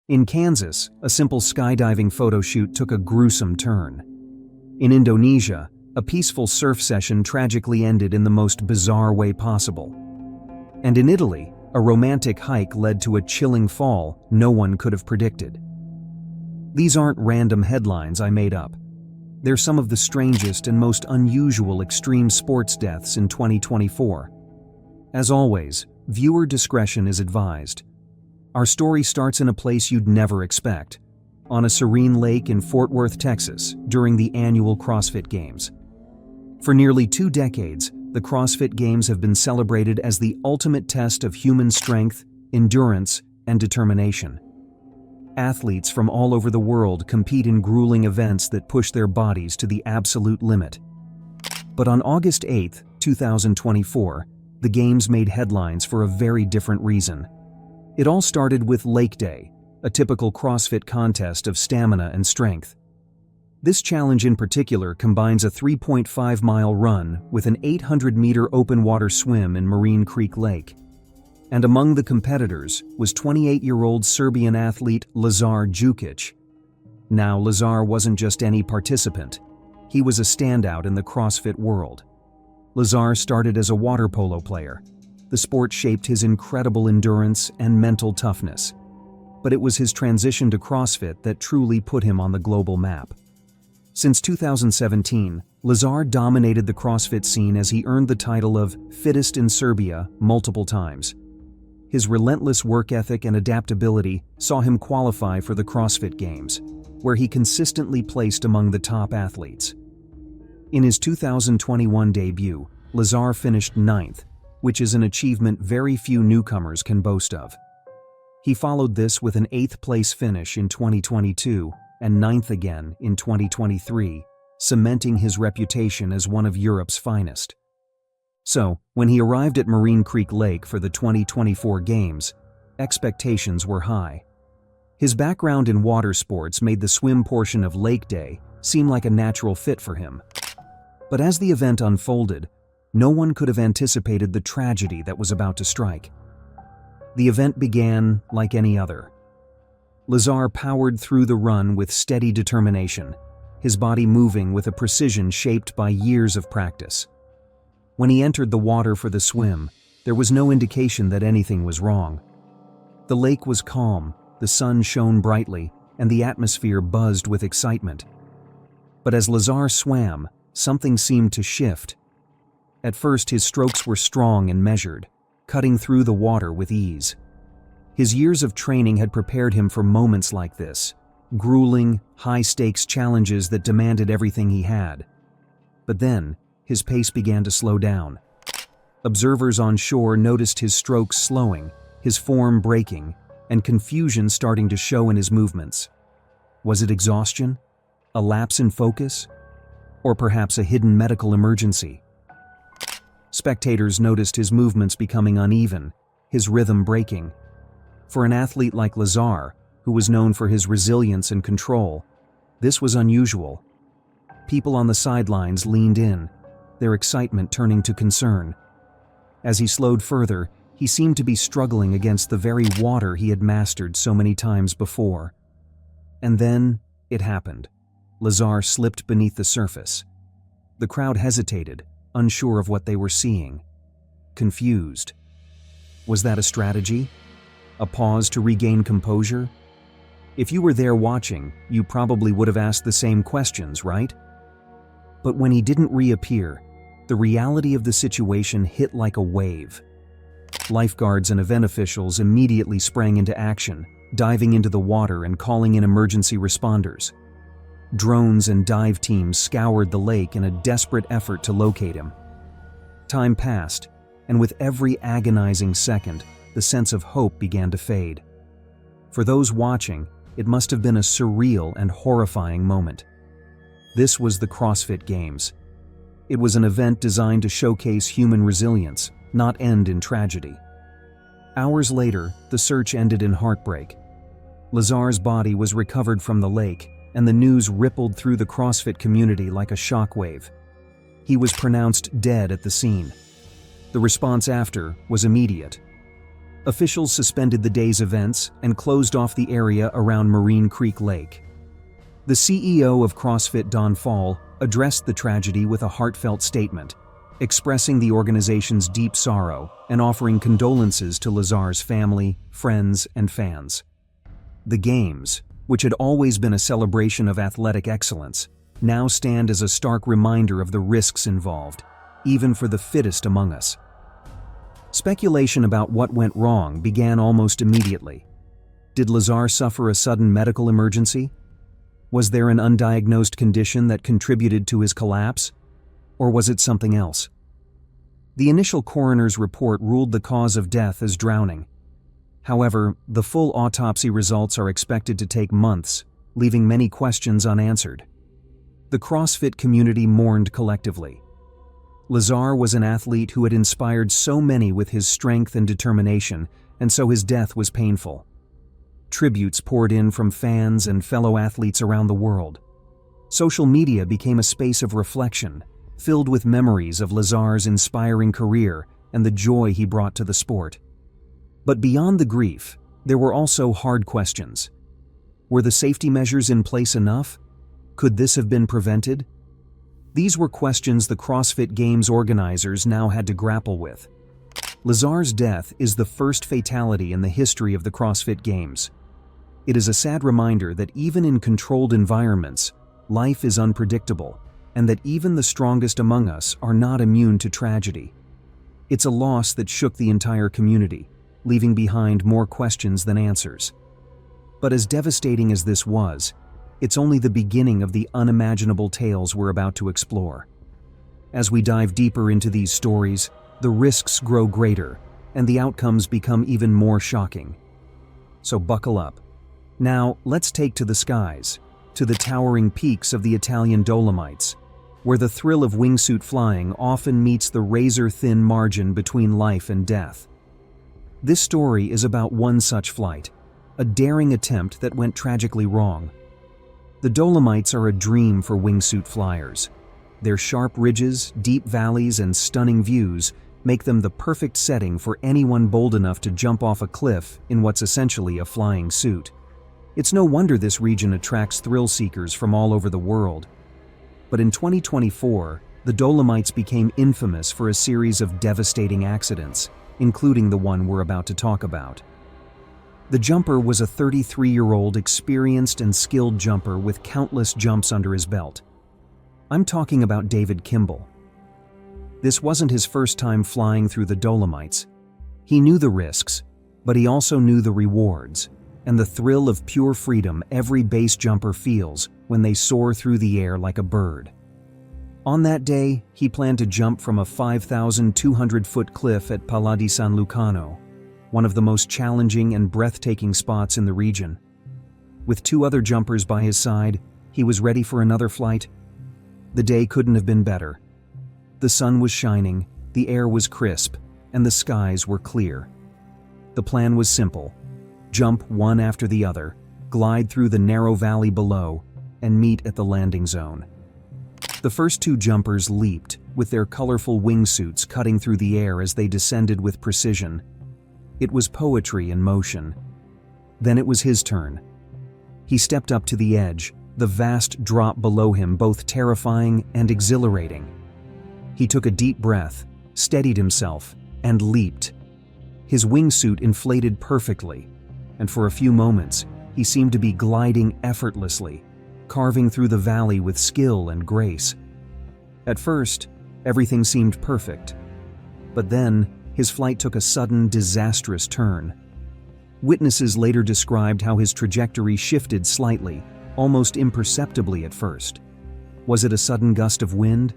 In Kansas, a simple skydiving photo shoot took a gruesome turn. In Indonesia, a peaceful surf session tragically ended in the most bizarre way possible. And in Italy, a romantic hike led to a chilling fall no one could have predicted. These aren't random headlines I made up. They're some of the strangest and most unusual extreme sports deaths in 2024. As always, viewer discretion is advised. Our story starts in a place you'd never expect, on a serene lake in Fort Worth, Texas, during the annual CrossFit Games. For nearly 2 decades, the CrossFit Games have been celebrated as the ultimate test of human strength, endurance, and determination. Athletes from all over the world compete in grueling events that push their bodies to the absolute limit. But on August 8, 2024, the Games made headlines for a very different reason. It all started with Lake Day, a typical CrossFit contest of stamina and strength. This challenge in particular combines a 3.5-mile run with an 800-meter open water swim in Marine Creek Lake. And among the competitors was 28-year-old Serbian athlete Lazar Jukic. Now, Lazar wasn't just any participant. He was a standout in the CrossFit world. Lazar started as a water polo player. The sport shaped his incredible endurance and mental toughness. But it was his transition to CrossFit that truly put him on the global map. Since 2017, Lazar dominated the CrossFit scene as he earned the title of fittest in Serbia multiple times. His relentless work ethic and adaptability saw him qualify for the CrossFit Games, where he consistently placed among the top athletes. In his 2021 debut, Lazar finished 9th, which is an achievement very few newcomers can boast of. He followed this with an 8th-place finish in 2022 and 9th again in 2023, cementing his reputation as one of Europe's finest. So, when he arrived at Marine Creek Lake for the 2024 Games, expectations were high. His background in water sports made the swim portion of Lake Day seem like a natural fit for him. But as the event unfolded, no one could have anticipated the tragedy that was about to strike. The event began like any other. Lazar powered through the run with steady determination, his body moving with a precision shaped by years of practice. When he entered the water for the swim, there was no indication that anything was wrong. The lake was calm, the sun shone brightly, and the atmosphere buzzed with excitement. But as Lazar swam, something seemed to shift. At first, his strokes were strong and measured, cutting through the water with ease. His years of training had prepared him for moments like this, grueling, high-stakes challenges that demanded everything he had. But then, his pace began to slow down. Observers on shore noticed his strokes slowing, his form breaking, and confusion starting to show in his movements. Was it exhaustion? A lapse in focus? Or perhaps a hidden medical emergency? Spectators noticed his movements becoming uneven, his rhythm breaking. For an athlete like Lazar, who was known for his resilience and control, this was unusual. People on the sidelines leaned in, their excitement turning to concern. As he slowed further, he seemed to be struggling against the very water he had mastered so many times before. And then, it happened. Lazar slipped beneath the surface. The crowd hesitated, unsure of what they were seeing. Confused. Was that a strategy? A pause to regain composure? If you were there watching, you probably would have asked the same questions, right? But when he didn't reappear, the reality of the situation hit like a wave. Lifeguards and event officials immediately sprang into action, diving into the water and calling in emergency responders. Drones and dive teams scoured the lake in a desperate effort to locate him. Time passed, and with every agonizing second, the sense of hope began to fade. For those watching, it must have been a surreal and horrifying moment. This was the CrossFit Games. It was an event designed to showcase human resilience, not end in tragedy. Hours later, the search ended in heartbreak. Lazar's body was recovered from the lake, and the news rippled through the CrossFit community like a shockwave. He was pronounced dead at the scene. The response after was immediate. Officials suspended the day's events and closed off the area around Marine Creek Lake. The CEO of CrossFit, Don Fall, addressed the tragedy with a heartfelt statement, expressing the organization's deep sorrow and offering condolences to Lazar's family, friends, and fans. The Games, which had always been a celebration of athletic excellence, now stand as a stark reminder of the risks involved, even for the fittest among us. Speculation about what went wrong began almost immediately. Did Lazar suffer a sudden medical emergency? Was there an undiagnosed condition that contributed to his collapse? Or was it something else? The initial coroner's report ruled the cause of death as drowning. However, the full autopsy results are expected to take months, leaving many questions unanswered. The CrossFit community mourned collectively. Lazar was an athlete who had inspired so many with his strength and determination, and so his death was painful. Tributes poured in from fans and fellow athletes around the world. Social media became a space of reflection, filled with memories of Lazar's inspiring career and the joy he brought to the sport. But beyond the grief, there were also hard questions. Were the safety measures in place enough? Could this have been prevented? These were questions the CrossFit Games organizers now had to grapple with. Lazar's death is the first fatality in the history of the CrossFit Games. It is a sad reminder that even in controlled environments, life is unpredictable, and that even the strongest among us are not immune to tragedy. It's a loss that shook the entire community, leaving behind more questions than answers. But as devastating as this was, it's only the beginning of the unimaginable tales we're about to explore. As we dive deeper into these stories, the risks grow greater, and the outcomes become even more shocking. So buckle up. Now, let's take to the skies, to the towering peaks of the Italian Dolomites, where the thrill of wingsuit flying often meets the razor-thin margin between life and death. This story is about one such flight, a daring attempt that went tragically wrong. The Dolomites are a dream for wingsuit flyers. Their sharp ridges, deep valleys, and stunning views make them the perfect setting for anyone bold enough to jump off a cliff in what's essentially a flying suit. It's no wonder this region attracts thrill seekers from all over the world. But in 2024, the Dolomites became infamous for a series of devastating accidents, including the one we're about to talk about. The jumper was a 33-year-old experienced and skilled jumper with countless jumps under his belt. I'm talking about David Kimball. This wasn't his first time flying through the Dolomites. He knew the risks, but he also knew the rewards, and the thrill of pure freedom every base jumper feels when they soar through the air like a bird. On that day, he planned to jump from a 5,200-foot cliff at Pala di San Lucano, one of the most challenging and breathtaking spots in the region. With two other jumpers by his side, he was ready for another flight. The day couldn't have been better. The sun was shining, the air was crisp, and the skies were clear. The plan was simple: jump one after the other, glide through the narrow valley below, and meet at the landing zone. The first two jumpers leaped, with their colorful wingsuits cutting through the air as they descended with precision. It was poetry in motion. Then it was his turn. He stepped up to the edge, the vast drop below him both terrifying and exhilarating. He took a deep breath, steadied himself, and leaped. His wingsuit inflated perfectly, and for a few moments, he seemed to be gliding effortlessly, carving through the valley with skill and grace. At first, everything seemed perfect, but then his flight took a sudden, disastrous turn. Witnesses later described how his trajectory shifted slightly, almost imperceptibly at first. Was it a sudden gust of wind?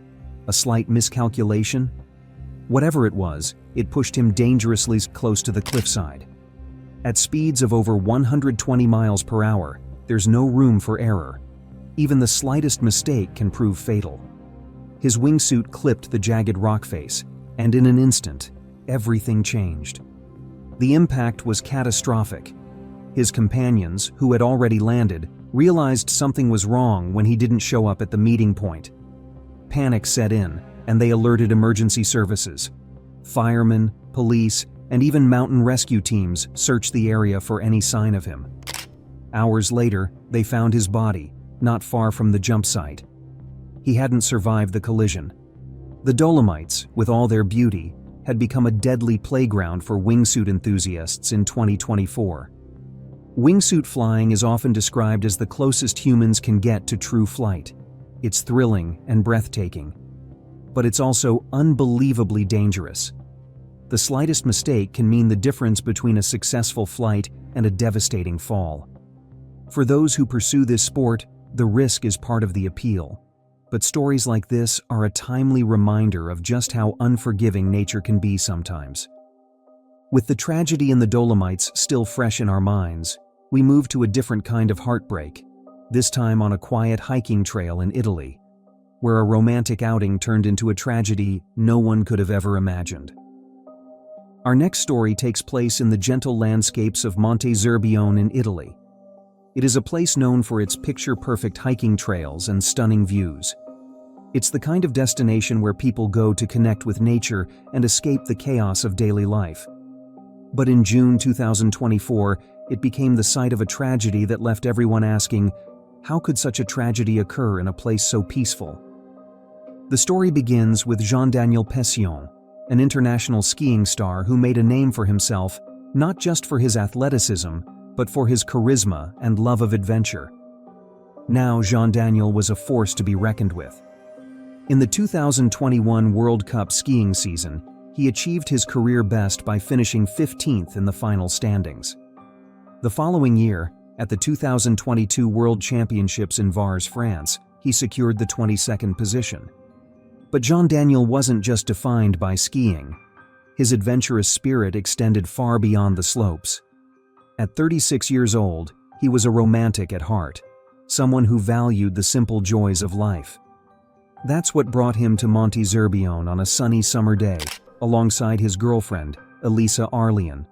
A slight miscalculation? Whatever it was, it pushed him dangerously close to the cliffside. At speeds of over 120 miles per hour, there's no room for error. Even the slightest mistake can prove fatal. His wingsuit clipped the jagged rock face, and in an instant, everything changed. The impact was catastrophic. His companions, who had already landed, realized something was wrong when he didn't show up at the meeting point. Panic set in, and they alerted emergency services. Firemen, police, and even mountain rescue teams searched the area for any sign of him. Hours later, they found his body, not far from the jump site. He hadn't survived the collision. The Dolomites, with all their beauty, had become a deadly playground for wingsuit enthusiasts in 2024. Wingsuit flying is often described as the closest humans can get to true flight. It's thrilling and breathtaking, but it's also unbelievably dangerous. The slightest mistake can mean the difference between a successful flight and a devastating fall. For those who pursue this sport, the risk is part of the appeal. But stories like this are a timely reminder of just how unforgiving nature can be sometimes. With the tragedy in the Dolomites still fresh in our minds, we move to a different kind of heartbreak, this time on a quiet hiking trail in Italy, where a romantic outing turned into a tragedy no one could have ever imagined. Our next story takes place in the gentle landscapes of Monte Zerbione in Italy. It is a place known for its picture-perfect hiking trails and stunning views. It's the kind of destination where people go to connect with nature and escape the chaos of daily life. But in June 2024, it became the site of a tragedy that left everyone asking, how could such a tragedy occur in a place so peaceful? The story begins with Jean-Daniel Pession, an international skiing star who made a name for himself not just for his athleticism, but for his charisma and love of adventure. Now Jean-Daniel was a force to be reckoned with. In the 2021 World Cup skiing season, he achieved his career best by finishing 15th in the final standings. The following year, at the 2022 World Championships in Vars, France, he secured the 22nd position. But Jean-Daniel wasn't just defined by skiing. His adventurous spirit extended far beyond the slopes. At 36 years old, he was a romantic at heart, someone who valued the simple joys of life. That's what brought him to Monte Zerbione on a sunny summer day, alongside his girlfriend, Elisa Arlian.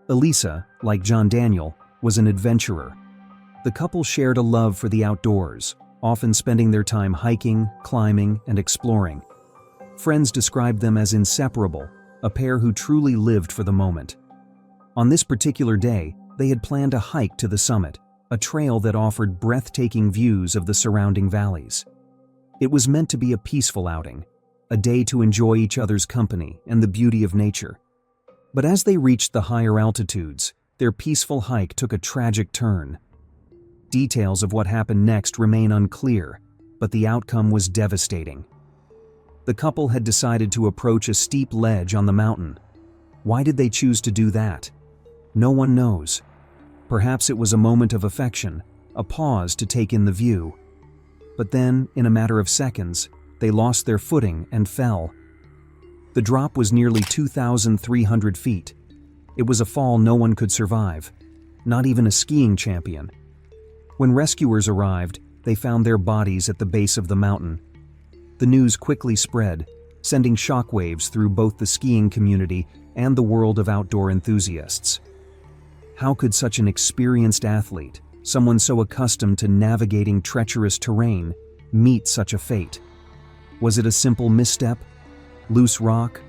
Elisa, like Jean-Daniel, was an adventurer. The couple shared a love for the outdoors, often spending their time hiking, climbing, and exploring. Friends described them as inseparable, a pair who truly lived for the moment. On this particular day, they had planned a hike to the summit, a trail that offered breathtaking views of the surrounding valleys. It was meant to be a peaceful outing, a day to enjoy each other's company and the beauty of nature. But as they reached the higher altitudes, their peaceful hike took a tragic turn. Details of what happened next remain unclear, but the outcome was devastating. The couple had decided to approach a steep ledge on the mountain. Why did they choose to do that? No one knows. Perhaps it was a moment of affection, a pause to take in the view. But then, in a matter of seconds, they lost their footing and fell. The drop was nearly 2,300 feet. It was a fall no one could survive, not even a skiing champion. When rescuers arrived, they found their bodies at the base of the mountain. The news quickly spread, sending shockwaves through both the skiing community and the world of outdoor enthusiasts. How could such an experienced athlete, someone so accustomed to navigating treacherous terrain, meet such a fate? Was it a simple misstep, loose rock,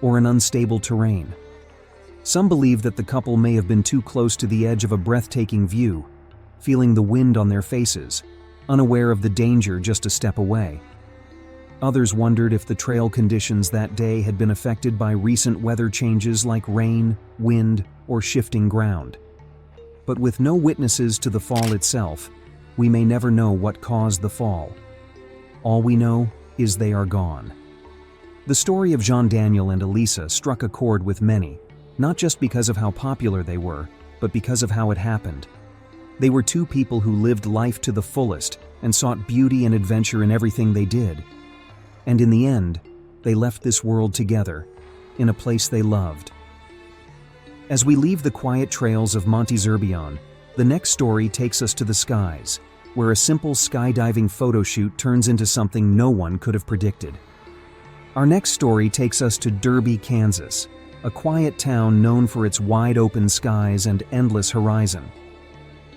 or an unstable terrain? Some believe that the couple may have been too close to the edge of a breathtaking view, feeling the wind on their faces, unaware of the danger just a step away. Others wondered if the trail conditions that day had been affected by recent weather changes like rain, wind, or shifting ground. But with no witnesses to the fall itself, we may never know what caused the fall. All we know is they are gone. The story of Jean-Daniel and Elisa struck a chord with many, not just because of how popular they were, but because of how it happened. They were two people who lived life to the fullest and sought beauty and adventure in everything they did. And in the end, they left this world together, in a place they loved. As we leave the quiet trails of Monte Zerbione, the next story takes us to the skies, where a simple skydiving photoshoot turns into something no one could have predicted. Our next story takes us to Derby, Kansas, a quiet town known for its wide-open skies and endless horizon.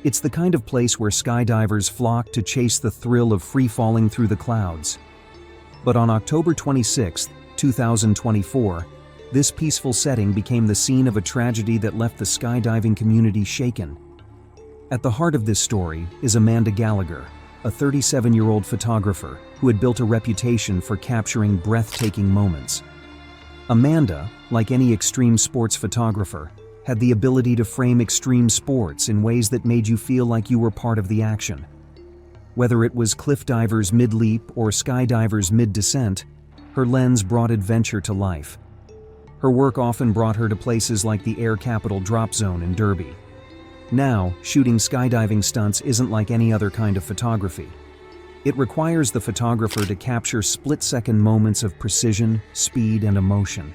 It's the kind of place where skydivers flock to chase the thrill of free-falling through the clouds. But on October 26, 2024, This peaceful setting became the scene of a tragedy that left the skydiving community shaken. At the heart of this story is Amanda Gallagher, a 37-year-old photographer who had built a reputation for capturing breathtaking moments. Amanda, like any extreme sports photographer, had the ability to frame extreme sports in ways that made you feel like you were part of the action. Whether it was cliff divers mid-leap or skydivers mid-descent, her lens brought adventure to life. Her work often brought her to places like the Air Capital Drop Zone in Derby. Now, shooting skydiving stunts isn't like any other kind of photography. It requires the photographer to capture split-second moments of precision, speed, and emotion.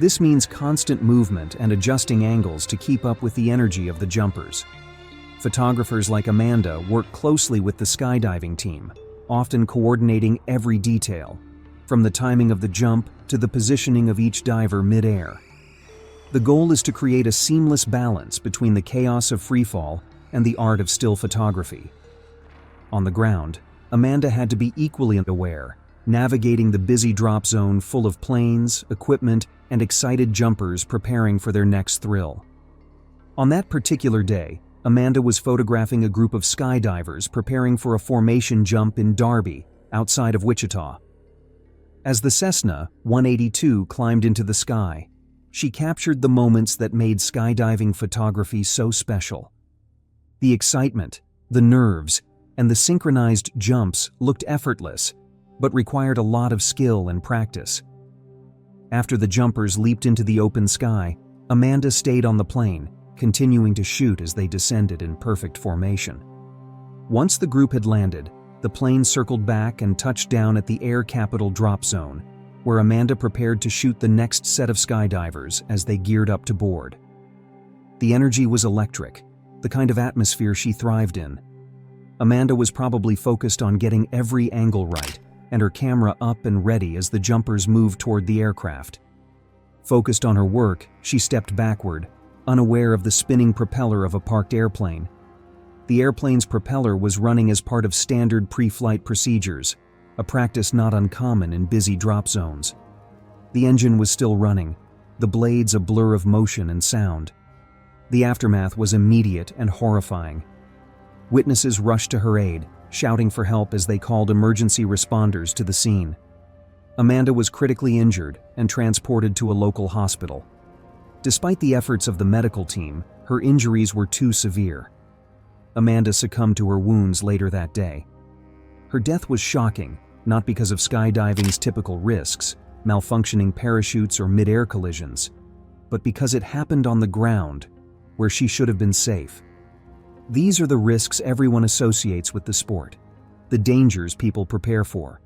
This means constant movement and adjusting angles to keep up with the energy of the jumpers. Photographers like Amanda work closely with the skydiving team, often coordinating every detail, from the timing of the jump to the positioning of each diver mid-air. The goal is to create a seamless balance between the chaos of freefall and the art of still photography. On the ground, Amanda had to be equally aware, navigating the busy drop zone full of planes, equipment, and excited jumpers preparing for their next thrill. On that particular day, Amanda was photographing a group of skydivers preparing for a formation jump in Derby, outside of Wichita. As the Cessna 182 climbed into the sky, she captured the moments that made skydiving photography so special. The excitement, the nerves, and the synchronized jumps looked effortless, but required a lot of skill and practice. After the jumpers leaped into the open sky, Amanda stayed on the plane, continuing to shoot as they descended in perfect formation. Once the group had landed, the plane circled back and touched down at the Air Capital Drop Zone, where Amanda prepared to shoot the next set of skydivers as they geared up to board. The energy was electric, the kind of atmosphere she thrived in. Amanda was probably focused on getting every angle right, and her camera up and ready as the jumpers moved toward the aircraft. Focused on her work, she stepped backward, unaware of the spinning propeller of a parked airplane. The airplane's propeller was running as part of standard pre-flight procedures, a practice not uncommon in busy drop zones. The engine was still running, the blades a blur of motion and sound. The aftermath was immediate and horrifying. Witnesses rushed to her aid, shouting for help as they called emergency responders to the scene. Amanda was critically injured and transported to a local hospital. Despite the efforts of the medical team, her injuries were too severe. Amanda succumbed to her wounds later that day. Her death was shocking, not because of skydiving's typical risks, malfunctioning parachutes or mid-air collisions, but because it happened on the ground, where she should have been safe. These are the risks everyone associates with the sport, the dangers people prepare for.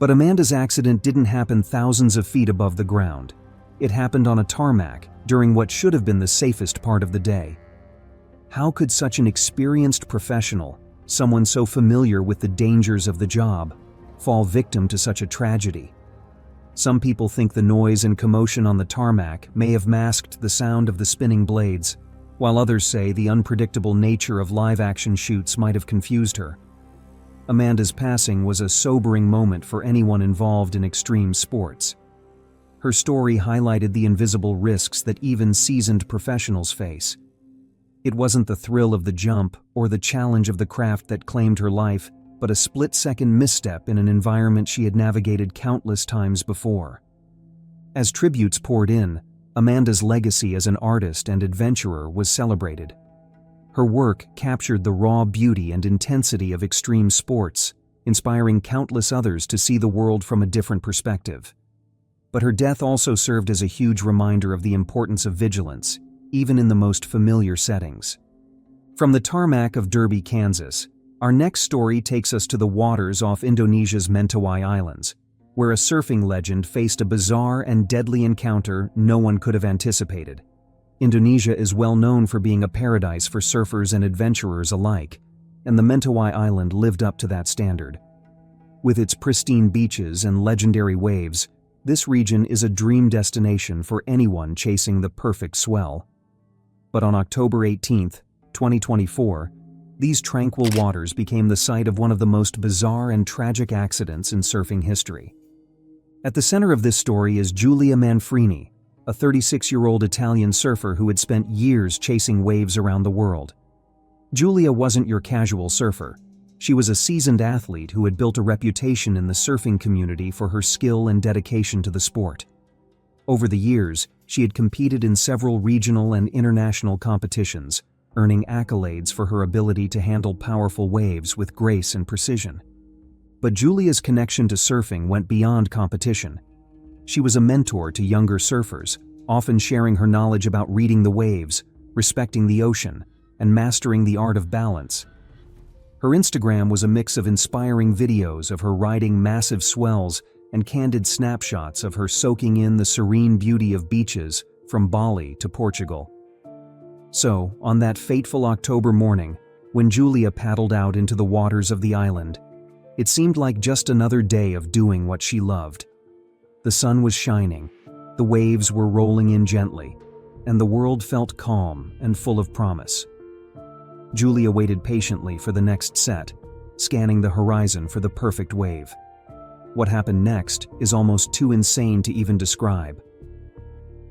But Amanda's accident didn't happen thousands of feet above the ground. It happened on a tarmac during what should have been the safest part of the day. How could such an experienced professional, someone so familiar with the dangers of the job, fall victim to such a tragedy? Some people think the noise and commotion on the tarmac may have masked the sound of the spinning blades, while others say the unpredictable nature of live-action shoots might have confused her. Amanda's passing was a sobering moment for anyone involved in extreme sports. Her story highlighted the invisible risks that even seasoned professionals face. It wasn't the thrill of the jump or the challenge of the craft that claimed her life, but a split-second misstep in an environment she had navigated countless times before. As tributes poured in, Amanda's legacy as an artist and adventurer was celebrated. Her work captured the raw beauty and intensity of extreme sports, inspiring countless others to see the world from a different perspective. But her death also served as a huge reminder of the importance of vigilance, even in the most familiar settings. From the tarmac of Derby, Kansas, our next story takes us to the waters off Indonesia's Mentawai Islands, where a surfing legend faced a bizarre and deadly encounter no one could have anticipated. Indonesia is well known for being a paradise for surfers and adventurers alike, and the Mentawai Island lived up to that standard. With its pristine beaches and legendary waves, this region is a dream destination for anyone chasing the perfect swell. But on October 18, 2024, these tranquil waters became the site of one of the most bizarre and tragic accidents in surfing history. At the center of this story is Giulia Manfrini, a 36-year-old Italian surfer who had spent years chasing waves around the world. Giulia wasn't your casual surfer. She was a seasoned athlete who had built a reputation in the surfing community for her skill and dedication to the sport. Over the years, she had competed in several regional and international competitions, earning accolades for her ability to handle powerful waves with grace and precision. But Giulia's connection to surfing went beyond competition. She was a mentor to younger surfers, often sharing her knowledge about reading the waves, respecting the ocean, and mastering the art of balance. Her Instagram was a mix of inspiring videos of her riding massive swells and candid snapshots of her soaking in the serene beauty of beaches from Bali to Portugal. So, on that fateful October morning, when Giulia paddled out into the waters of the island, it seemed like just another day of doing what she loved. The sun was shining, the waves were rolling in gently, and the world felt calm and full of promise. Giulia waited patiently for the next set, scanning the horizon for the perfect wave. What happened next is almost too insane to even describe.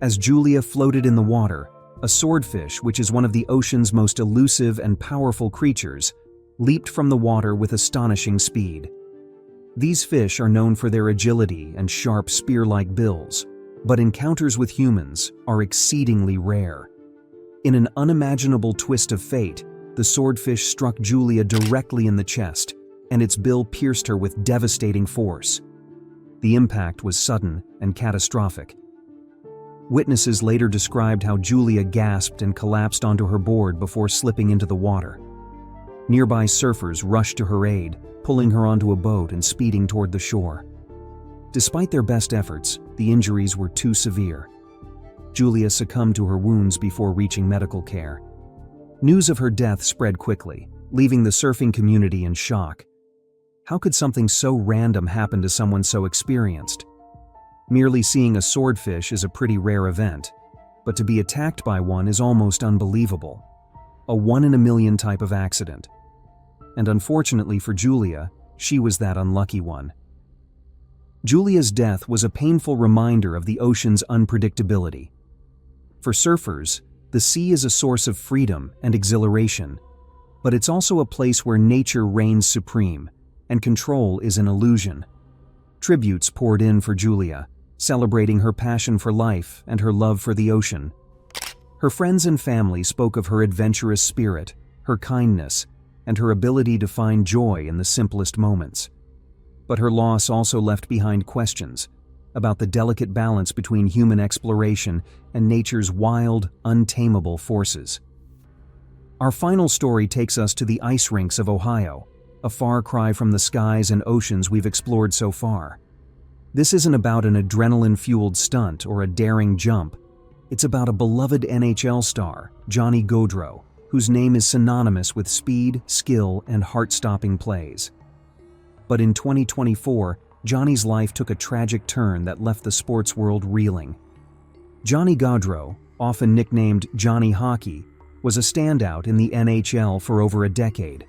As Giulia floated in the water, a swordfish, which is one of the ocean's most elusive and powerful creatures, leaped from the water with astonishing speed. These fish are known for their agility and sharp spear-like bills, but encounters with humans are exceedingly rare. In an unimaginable twist of fate, the swordfish struck Giulia directly in the chest, and its bill pierced her with devastating force. The impact was sudden and catastrophic. Witnesses later described how Giulia gasped and collapsed onto her board before slipping into the water. Nearby surfers rushed to her aid, pulling her onto a boat and speeding toward the shore. Despite their best efforts, the injuries were too severe. Giulia succumbed to her wounds before reaching medical care. News of her death spread quickly, leaving the surfing community in shock. How could something so random happen to someone so experienced? Merely seeing a swordfish is a pretty rare event, but to be attacked by one is almost unbelievable. A one-in-a-million type of accident. And unfortunately for Giulia, she was that unlucky one. Giulia's death was a painful reminder of the ocean's unpredictability. For surfers, the sea is a source of freedom and exhilaration, but it's also a place where nature reigns supreme, and control is an illusion. Tributes poured in for Giulia, celebrating her passion for life and her love for the ocean. Her friends and family spoke of her adventurous spirit, her kindness, and her ability to find joy in the simplest moments. But her loss also left behind questions about the delicate balance between human exploration and nature's wild, untamable forces. Our final story takes us to the ice rinks of Ohio, a far cry from the skies and oceans we've explored so far. This isn't about an adrenaline-fueled stunt or a daring jump. It's about a beloved NHL star, Johnny Gaudreau, whose name is synonymous with speed, skill, and heart-stopping plays. But in 2024, Johnny's life took a tragic turn that left the sports world reeling. Johnny Gaudreau, often nicknamed Johnny Hockey, was a standout in the NHL for over a decade.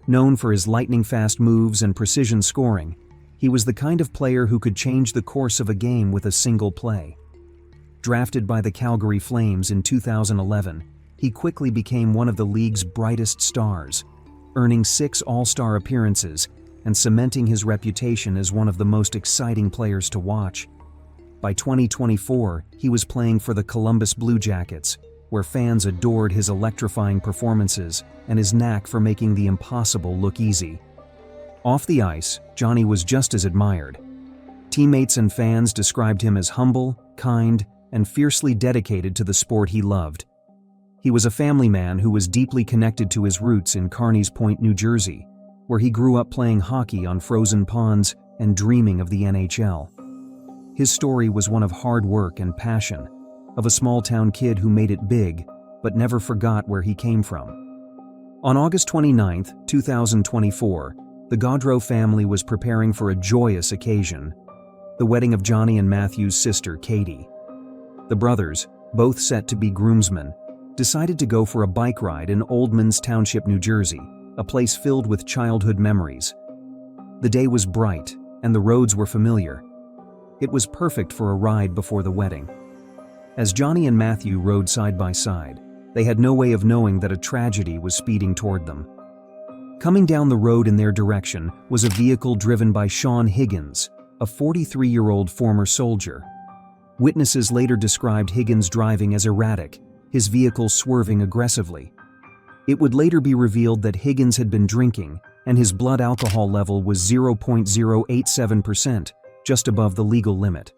Known for his lightning-fast moves and precision scoring, he was the kind of player who could change the course of a game with a single play. Drafted by the Calgary Flames in 2011, he quickly became one of the league's brightest stars, earning 6 All-Star appearances and cementing his reputation as one of the most exciting players to watch. By 2024, he was playing for the Columbus Blue Jackets, where fans adored his electrifying performances and his knack for making the impossible look easy. Off the ice, Johnny was just as admired. Teammates and fans described him as humble, kind, and fiercely dedicated to the sport he loved. He was a family man who was deeply connected to his roots in Carneys Point, New Jersey, where he grew up playing hockey on frozen ponds and dreaming of the NHL. His story was one of hard work and passion, of a small-town kid who made it big, but never forgot where he came from. On August 29, 2024, the Gaudreau family was preparing for a joyous occasion, the wedding of Johnny and Matthew's sister, Katie. The brothers, both set to be groomsmen, decided to go for a bike ride in Oldmans Township, New Jersey, a place filled with childhood memories. The day was bright, and the roads were familiar. It was perfect for a ride before the wedding. As Johnny and Matthew rode side by side, they had no way of knowing that a tragedy was speeding toward them. Coming down the road in their direction was a vehicle driven by Sean Higgins, a 43-year-old former soldier. Witnesses later described Higgins driving as erratic, his vehicle swerving aggressively. It would later be revealed that Higgins had been drinking, and his blood alcohol level was 0.087%, just above the legal limit.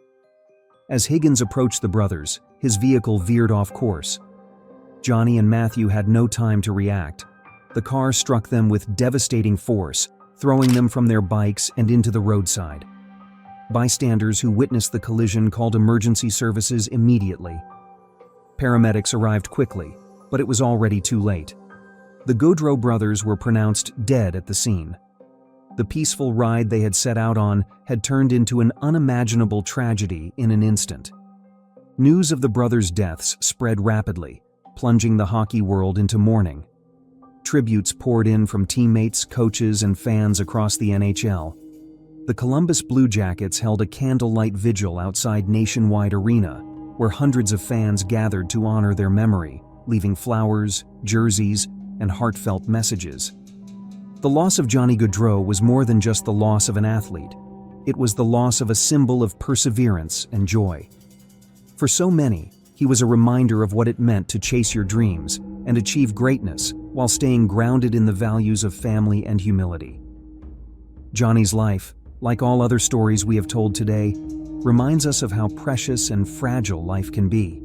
As Higgins approached the brothers, his vehicle veered off course. Johnny and Matthew had no time to react. The car struck them with devastating force, throwing them from their bikes and into the roadside. Bystanders who witnessed the collision called emergency services immediately. Paramedics arrived quickly, but it was already too late. The Gaudreau brothers were pronounced dead at the scene. The peaceful ride they had set out on had turned into an unimaginable tragedy in an instant. News of the brothers' deaths spread rapidly, plunging the hockey world into mourning. Tributes poured in from teammates, coaches, and fans across the NHL. The Columbus Blue Jackets held a candlelight vigil outside Nationwide Arena, where hundreds of fans gathered to honor their memory, leaving flowers, jerseys, and heartfelt messages. The loss of Johnny Gaudreau was more than just the loss of an athlete. It was the loss of a symbol of perseverance and joy. For so many, he was a reminder of what it meant to chase your dreams and achieve greatness while staying grounded in the values of family and humility. Johnny's life, like all other stories we have told today, reminds us of how precious and fragile life can be.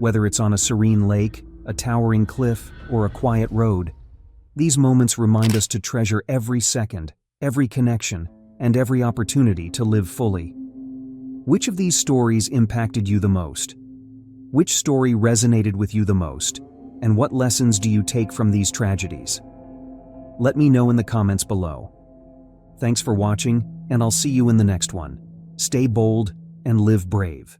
Whether it's on a serene lake, a towering cliff, or a quiet road, these moments remind us to treasure every second, every connection, and every opportunity to live fully. Which of these stories impacted you the most? Which story resonated with you the most? And what lessons do you take from these tragedies? Let me know in the comments below. Thanks for watching, and I'll see you in the next one. Stay bold and live brave.